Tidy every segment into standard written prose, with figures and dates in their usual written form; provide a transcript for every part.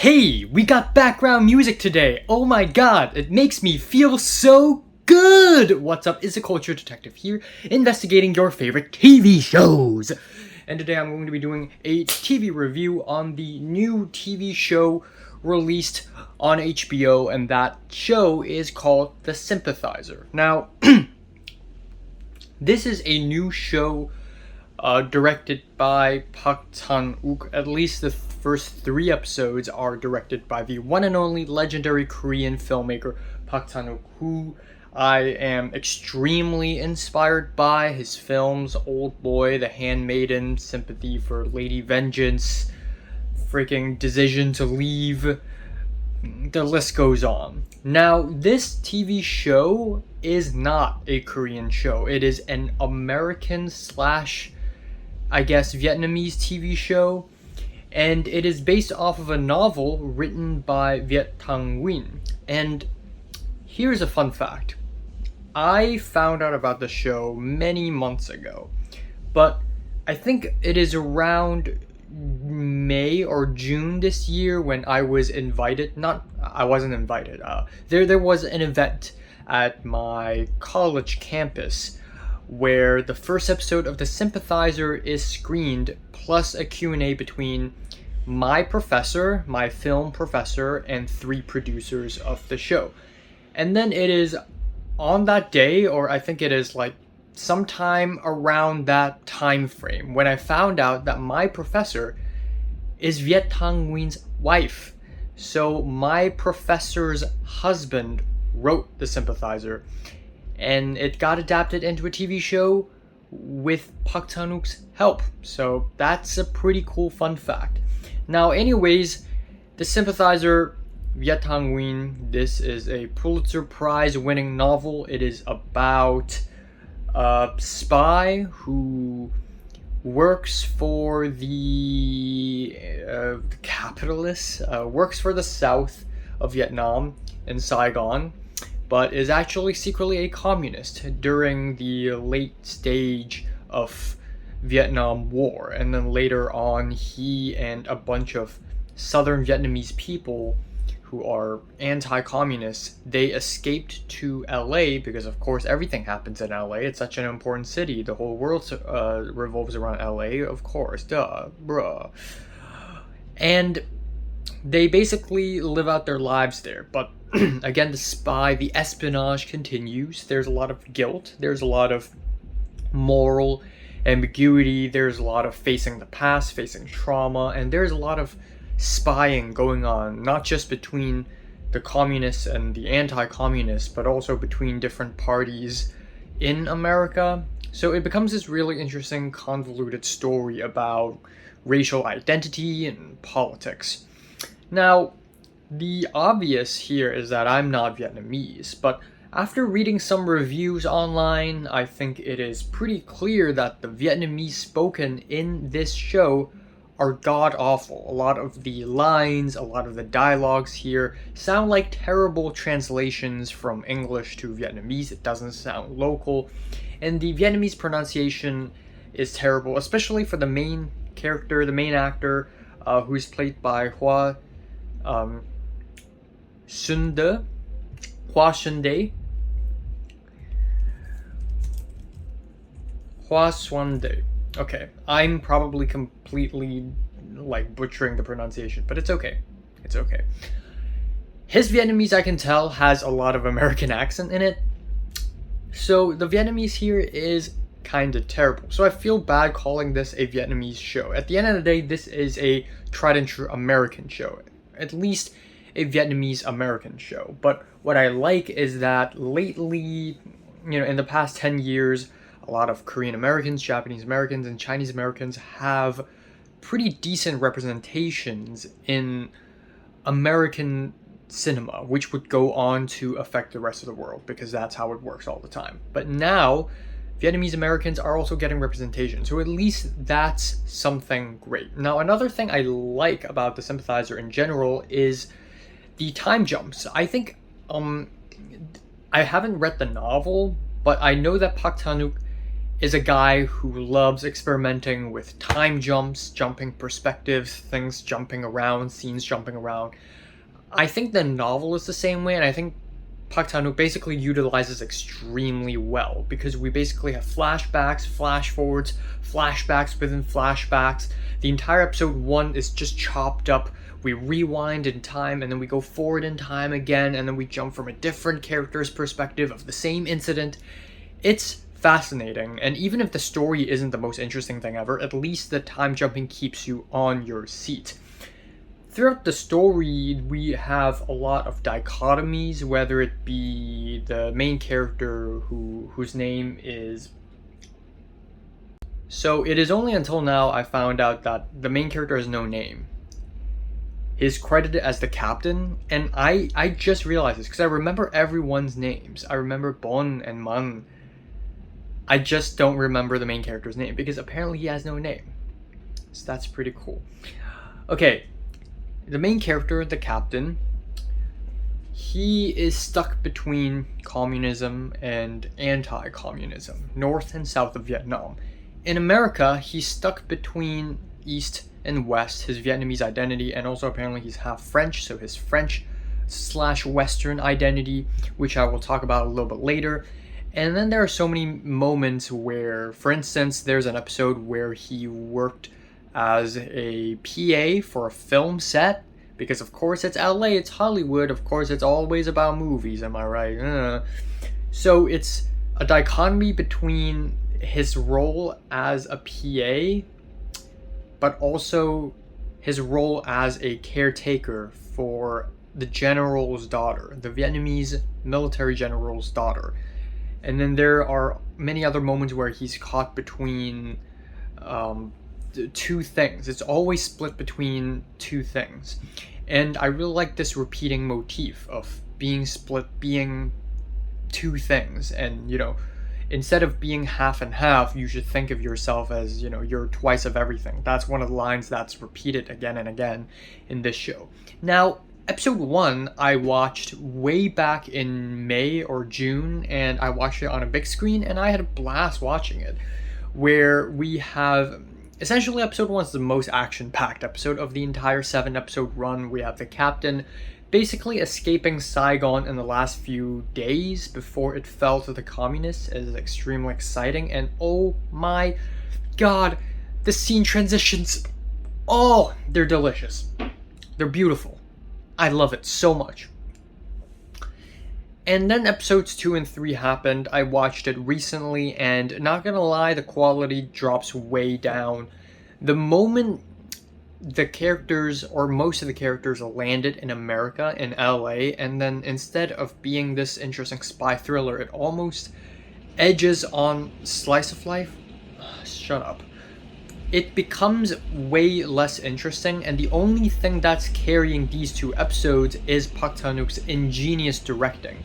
Hey, we got background music today. Oh my god, it makes me feel so good. What's up? It's the Culture Detective here, investigating your favorite TV shows. And today I'm going to be doing a TV review on the new TV show released on HBO, and that show is called The Sympathizer. Now, this is a new show directed by Park Chan-wook. At least the first 3 episodes are directed by the one and only legendary Korean filmmaker Park Chan-wook, who I am extremely inspired by. His films, Old Boy, The Handmaiden, Sympathy for Lady Vengeance, freaking Decision to Leave, the list goes on. Now, this TV show is not a Korean show. It is an American slash, I guess, Vietnamese TV show, and it is based off of a novel written by Viet Thanh Nguyen. And here's a fun fact. I found out about the show many months ago, but I think it is around May or June this year when I was invited. I wasn't invited. There was an event at my college campus where the first episode of The Sympathizer is screened, plus a Q&A between my professor, my film professor, and 3 producers of the show. And then it is on that day, or I think it is like sometime around that time frame, when I found out that my professor is Viet Thanh Nguyen's wife. So my professor's husband wrote The Sympathizer, and it got adapted into a TV show with Park Chan-wook's help. So that's a pretty cool fun fact. Now, anyways, The Sympathizer, Viet Thanh Nguyen, this is a Pulitzer Prize winning novel. It is about a spy who works for the capitalists, works for the south of Vietnam in Saigon, but is actually secretly a communist during the late stage of Vietnam War. And then later on, he and a bunch of southern Vietnamese people who are anti-communists, they escaped to LA because, of course, everything happens in LA. It's such an important city. The whole world revolves around LA, of course. Duh, bruh. And they basically live out their lives there. But again, the espionage continues. There's a lot of guilt. There's a lot of moral ambiguity. There's a lot of facing the past, facing trauma, and there's a lot of spying going on, not just between the communists and the anti-communists, but also between different parties in America. So it becomes this really interesting, convoluted story about racial identity and politics. Now, the obvious here is that I'm not Vietnamese, but after reading some reviews online, I think it is pretty clear that the Vietnamese spoken in this show are god-awful. A lot of the lines, a lot of the dialogues here sound like terrible translations from English to Vietnamese. It doesn't sound local. And the Vietnamese pronunciation is terrible, especially for the main character, the main actor, who's played by Hua Sunde. Hua Sunde. Okay, I'm probably completely butchering the pronunciation, but it's okay. It's okay. His Vietnamese, I can tell, has a lot of American accent in it. So the Vietnamese here is kind of terrible. So I feel bad calling this a Vietnamese show. At the end of the day, this is a tried and true American show. At least a Vietnamese American show. But what I like is that lately, in the past 10 years, a lot of Korean Americans, Japanese Americans, and Chinese Americans have pretty decent representations in American cinema, which would go on to affect the rest of the world, because that's how it works all the time. But now, Vietnamese Americans are also getting representation, so at least that's something great. Now, another thing I like about The Sympathizer in general is the time jumps. I think, I haven't read the novel, but I know that Park Chan-wook is a guy who loves experimenting with time jumps, jumping perspectives, things jumping around, scenes jumping around. I think the novel is the same way, and I think Park Chan-wook basically utilizes extremely well, because we basically have flashbacks, flash forwards, flashbacks within flashbacks. The entire episode 1 is just chopped up. We rewind in time, and then we go forward in time again, and then we jump from a different character's perspective of the same incident. It's fascinating, and even if the story isn't the most interesting thing ever, at least the time jumping keeps you on your seat. Throughout the story, we have a lot of dichotomies, whether it be the main character whose name is... So it is only until now I found out that the main character has no name. He's credited as the captain, and I just realized this because I remember everyone's names. I remember Bon and Man. I just don't remember the main character's name because apparently he has no name. So that's pretty cool. Okay, the main character, the captain, he is stuck between communism and anti-communism, North and South of Vietnam. In America, he's stuck between East and West, his Vietnamese identity, and also apparently he's half French, so his French/Western identity, which I will talk about a little bit later. And then there are so many moments where, for instance, there's an episode where he worked as a PA for a film set, because of course it's LA, it's Hollywood, of course it's always about movies, am I right? So it's a dichotomy between his role as a PA, but also his role as a caretaker for the general's daughter, the Vietnamese military general's daughter. And then there are many other moments where he's caught between two things. It's always split between two things. And I really like this repeating motif of being split, being two things. And, instead of being half and half, you should think of yourself as, you're twice of everything. That's one of the lines that's repeated again and again in this show. Now, episode 1 I watched way back in May or June, and I watched it on a big screen, and I had a blast watching it. Where we have, essentially episode 1 is the most action-packed episode of the entire 7-episode run. We have the captain basically escaping Saigon in the last few days before it fell to the communists. It is extremely exciting, and oh my god, the scene transitions, oh, they're delicious. They're beautiful. I love it so much. And then episodes 2 and 3 happened. I watched it recently, and not gonna lie, the quality drops way down. The moment the characters, or most of the characters, landed in America, in LA, and then instead of being this interesting spy thriller, it almost edges on slice of life. Shut up. It becomes way less interesting, and the only thing that's carrying these 2 episodes is Park Chan-wook's ingenious directing.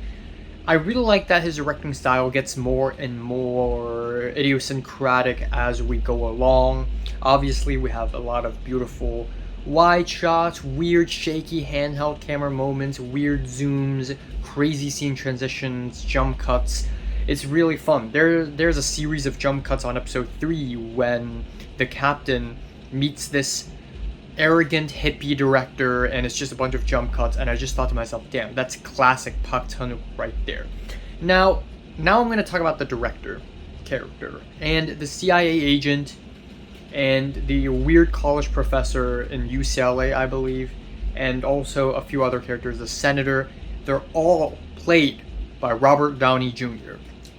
I really like that his directing style gets more and more idiosyncratic as we go along. Obviously, we have a lot of beautiful wide shots, weird shaky handheld camera moments, weird zooms, crazy scene transitions, jump cuts. It's really fun. There's a series of jump cuts on episode 3 when the captain meets this arrogant hippie director, and it's just a bunch of jump cuts, and I just thought to myself, damn, that's classic Park Chan-wook right there. Now I'm going to talk about the director character, and the CIA agent, and the weird college professor in UCLA, I believe, and also a few other characters, the senator. They're all played by Robert Downey Jr.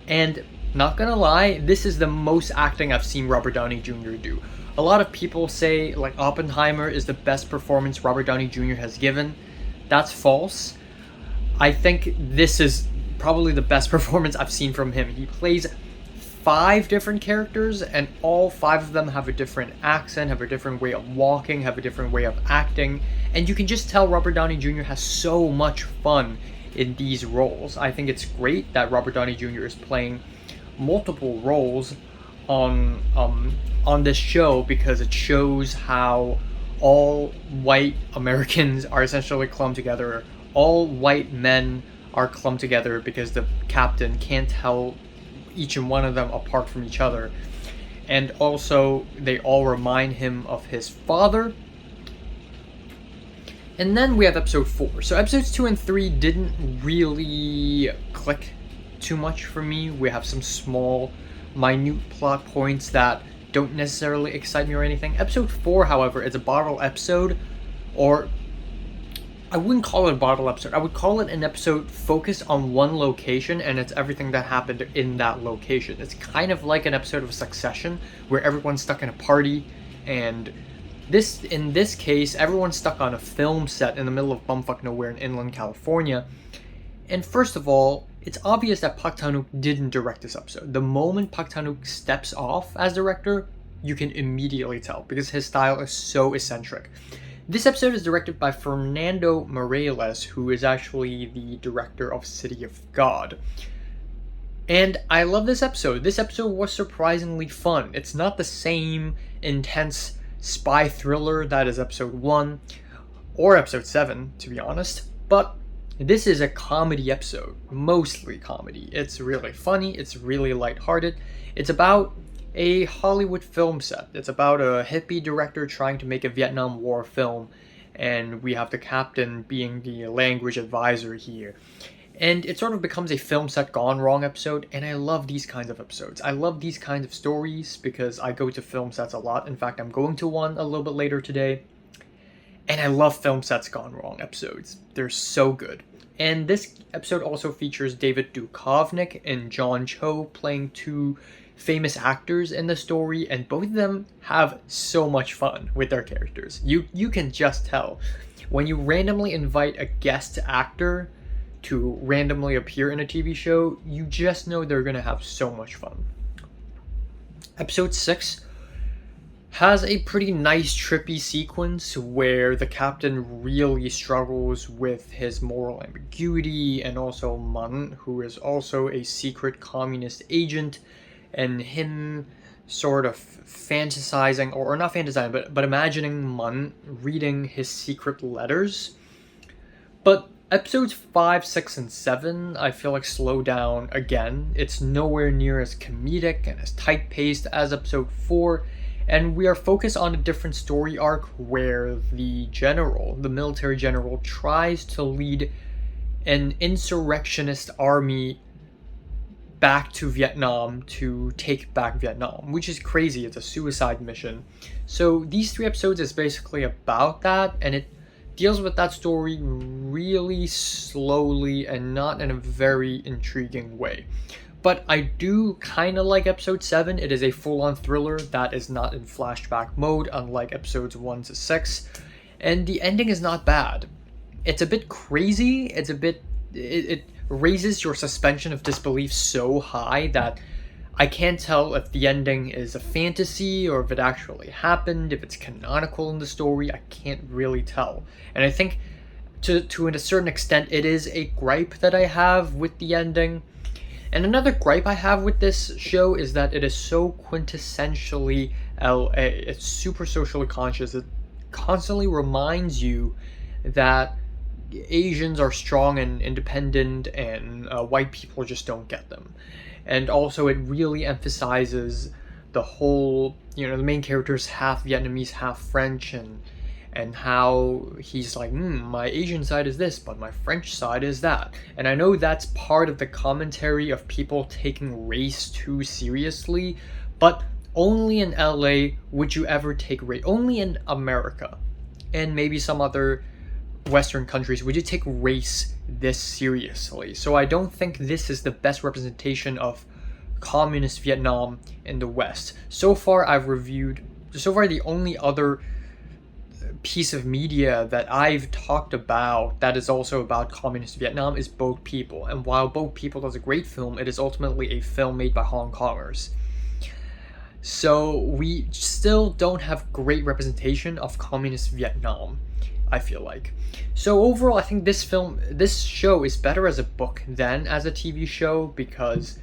And not gonna lie, this is the most acting I've seen Robert Downey Jr. do. A lot of people say, like, Oppenheimer is the best performance Robert Downey Jr. has given. That's false. I think this is probably the best performance I've seen from him. He plays 5 different characters, and all 5 of them have a different accent, have a different way of walking, have a different way of acting, and you can just tell Robert Downey Jr. has so much fun in these roles. I think it's great that Robert Downey Jr. is playing multiple roles on this show, because it shows how all white Americans are essentially clumped together. All white men are clumped together because the captain can't tell each and one of them apart from each other. And also, they all remind him of his father. And then we have episode 4. So episodes 2 and 3 didn't really click too much for me. We have some small, minute plot points that don't necessarily excite me or anything. Episode 4, however, is a bottle episode, or I wouldn't call it a bottle episode. I would call it an episode focused on one location, and it's everything that happened in that location. It's kind of like an episode of Succession, where everyone's stuck in a party, and in this case, everyone's stuck on a film set in the middle of bumfuck nowhere in inland California. And first of all, it's obvious that Park Chan-wook didn't direct this episode. The moment Park Chan-wook steps off as director, you can immediately tell, because his style is so eccentric. This episode is directed by Fernando Morales, who is actually the director of City of God. And I love this episode. This episode was surprisingly fun. It's not the same intense spy thriller that is episode 1 or episode 7, to be honest, but this is a comedy episode, mostly comedy. It's really funny, it's really lighthearted. It's about a Hollywood film set. It's about a hippie director trying to make a Vietnam War film, and we have the captain being the language advisor here. And it sort of becomes a film set gone wrong episode, and I love these kinds of episodes. I love these kinds of stories because I go to film sets a lot. In fact, I'm going to one a little bit later today. And I love film sets gone wrong episodes. They're so good. And this episode also features David Duchovny and John Cho playing 2 famous actors in the story, and both of them have so much fun with their characters. You can just tell. When you randomly invite a guest actor to randomly appear in a TV show, you just know they're gonna have so much fun. Episode 6 has a pretty nice trippy sequence where the captain really struggles with his moral ambiguity, and also Man, who is also a secret communist agent, and him sort of fantasizing, or not fantasizing, but imagining Man reading his secret letters. But episodes 5, 6, and 7, I feel like slow down again. It's nowhere near as comedic and as tight-paced as episode 4, and we are focused on a different story arc where the military general, tries to lead an insurrectionist army back to Vietnam to take back Vietnam, which is crazy. It's a suicide mission. So these 3 episodes is basically about that, and it deals with that story really slowly and not in a very intriguing way. But I do kind of like episode 7. It is a full-on thriller that is not in flashback mode, unlike episodes 1 to 6. And the ending is not bad. It's a bit crazy. It raises your suspension of disbelief so high that I can't tell if the ending is a fantasy or if it actually happened, if it's canonical in the story. I can't really tell. And I think to a certain extent it is a gripe that I have with the ending. And another gripe I have with this show is that it is so quintessentially LA. It's super socially conscious. It constantly reminds you that Asians are strong and independent, and white people just don't get them. And also it really emphasizes the whole, the main character's half Vietnamese, half French, and how he's like, my Asian side is this, but my French side is that. And I know that's part of the commentary of people taking race too seriously, but only in LA would you ever take race. Only in America, and maybe some other Western countries, would you take race this seriously. So I don't think this is the best representation of communist Vietnam in the West. So far the only other piece of media that I've talked about that is also about communist Vietnam is Boat People. And while Boat People is a great film, it is ultimately a film made by Hong Kongers. So we still don't have great representation of communist Vietnam, I feel like. So overall, I think this show is better as a book than as a TV show, because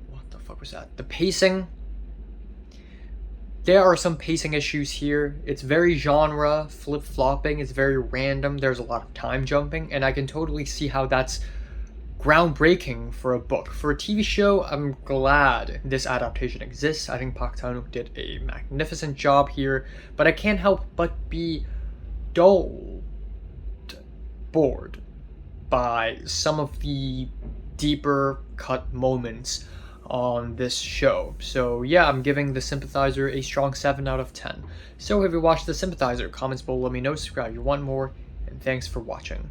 what the fuck was that? The pacing. There are some pacing issues here. It's very genre flip-flopping. It's very random. There's a lot of time jumping, and I can totally see how that's groundbreaking for a book. For a TV show, I'm glad this adaptation exists. I think Park Chan-wook did a magnificent job here, but I can't help but be bored by some of the deeper cut moments on this show. So yeah, I'm giving The Sympathizer a strong 7 out of 10. So if you watched The Sympathizer, comments below, let me know, subscribe if you want more, and thanks for watching.